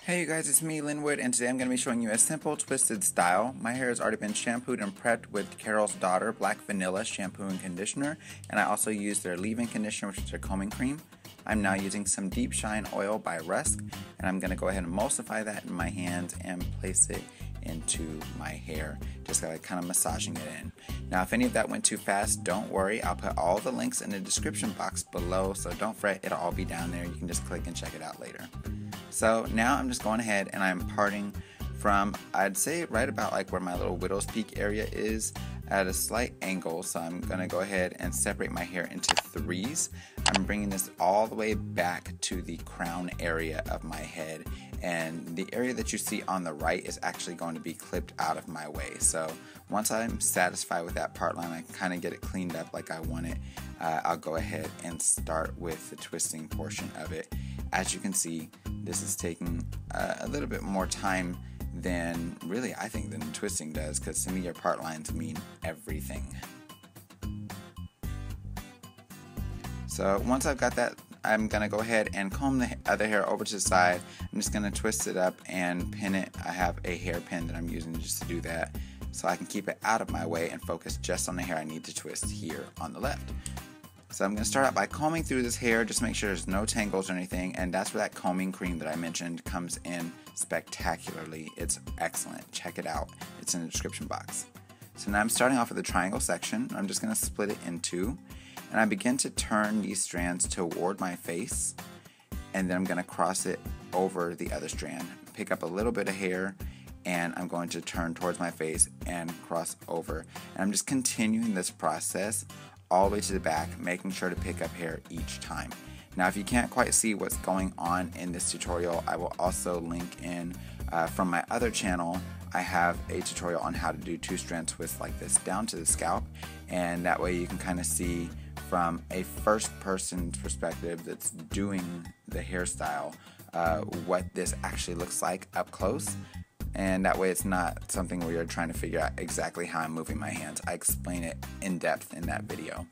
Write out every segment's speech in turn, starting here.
Hey you guys, it's me, Linwood, and today I'm going to be showing you a simple twisted style. My hair has already been shampooed and prepped with Carol's Daughter Black Vanilla shampoo and conditioner, and I also used their leave-in conditioner, which is their combing cream. I'm now using some Deep Shine oil by Rusk, and I'm going to go ahead and emulsify that in my hands and place it into my hair, just kind of massaging it in. Now if any of that went too fast, don't worry, I'll put all the links in the description box below, so don't fret, it'll all be down there. You can just click and check it out later. So now I'm just going ahead and I'm parting from, I'd say right about like where my little widow's peak area is, at a slight angle. So I'm going to go ahead and separate my hair into threes. I'm bringing this all the way back to the crown area of my head, and the area that you see on the right is actually going to be clipped out of my way. So once I'm satisfied with that part line, I kind of get it cleaned up like I want it, I'll go ahead and start with the twisting portion of it. As you can see, this is taking a little bit more time than really I think than twisting does, because to me your part lines mean everything. So once I've got that, I'm going to go ahead and comb the other hair over to the side. I'm just going to twist it up and pin it. I have a hairpin that I'm using just to do that, so I can keep it out of my way and focus just on the hair I need to twist here on the left. So I'm going to start out by combing through this hair, just make sure there's no tangles or anything, and that's where that combing cream that I mentioned comes in spectacularly. It's excellent. Check it out. It's in the description box. So now I'm starting off with the triangle section. I'm just going to split it in two, and I begin to turn these strands toward my face, and then I'm going to cross it over the other strand. Pick up a little bit of hair, and I'm going to turn towards my face and cross over. And I'm just continuing this process all the way to the back, making sure to pick up hair each time. Now if you can't quite see what's going on in this tutorial, I will also link in from my other channel. I have a tutorial on how to do two strand twists like this down to the scalp, and that way you can kind of see from a first person perspective that's doing the hairstyle what this actually looks like up close. And that way it's not something where you're trying to figure out exactly how I'm moving my hands. I explain it in depth in that video.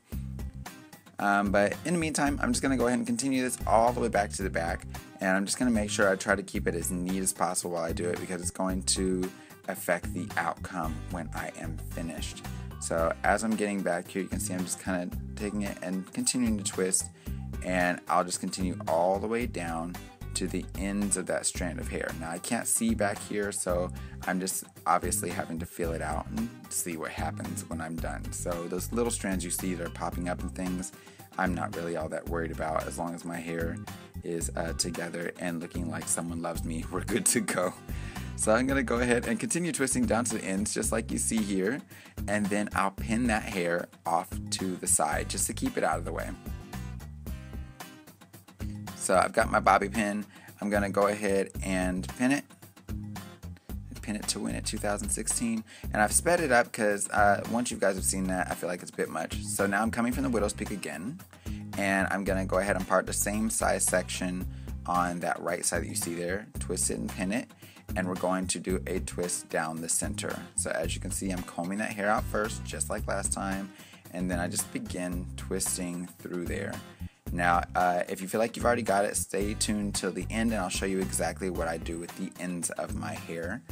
But in the meantime, I'm just going to go ahead and continue this all the way back to the back. And I'm just going to make sure I try to keep it as neat as possible while I do it, because it's going to affect the outcome when I am finished. So as I'm getting back here, you can see I'm just kind of taking it and continuing to twist. And I'll just continue all the way down to the ends of that strand of hair. Now I can't see back here, so I'm just obviously having to feel it out and see what happens when I'm done. So those little strands you see that are popping up and things, I'm not really all that worried about. As long as my hair is together and looking like someone loves me, we're good to go. So I'm going to go ahead and continue twisting down to the ends just like you see here, and then I'll pin that hair off to the side just to keep it out of the way. So I've got my bobby pin. I'm going to go ahead and pin it. Pin it to win it 2016. And I've sped it up because once you guys have seen that, I feel like it's a bit much. So now I'm coming from the widow's peak again. And I'm going to go ahead and part the same size section on that right side that you see there. Twist it and pin it. And we're going to do a twist down the center. So as you can see, I'm combing that hair out first, just like last time. And then I just begin twisting through there. Now, if you feel like you've already got it, stay tuned till the end and I'll show you exactly what I do with the ends of my hair.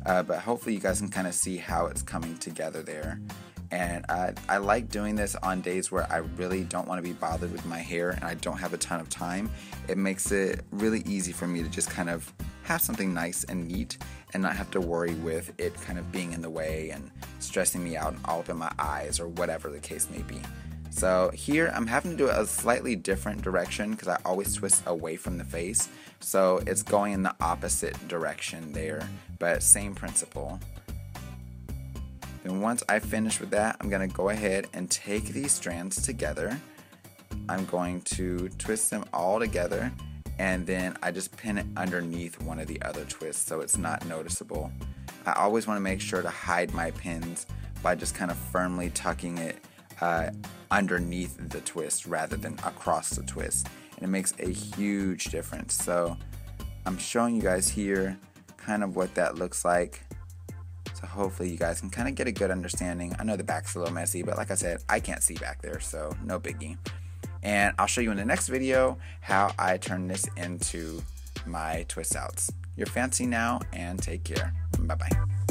But hopefully you guys can kind of see how it's coming together there. And I like doing this on days where I really don't want to be bothered with my hair and I don't have a ton of time. It makes it really easy for me to just kind of have something nice and neat and not have to worry with it kind of being in the way and stressing me out and all up in my eyes or whatever the case may be. So here I'm having to do it a slightly different direction because I always twist away from the face. So it's going in the opposite direction there, but same principle. Then once I finish with that, I'm going to go ahead and take these strands together. I'm going to twist them all together, and then I just pin it underneath one of the other twists so it's not noticeable. I always want to make sure to hide my pins by just kind of firmly tucking it underneath the twist rather than across the twist, and it makes a huge difference. So I'm showing you guys here kind of what that looks like, so hopefully you guys can kind of get a good understanding. I know the back's a little messy, but like I said, I can't see back there, so no biggie. And I'll show you in the next video how I turn this into my twist outs. You're fancy now, and take care. Bye-bye.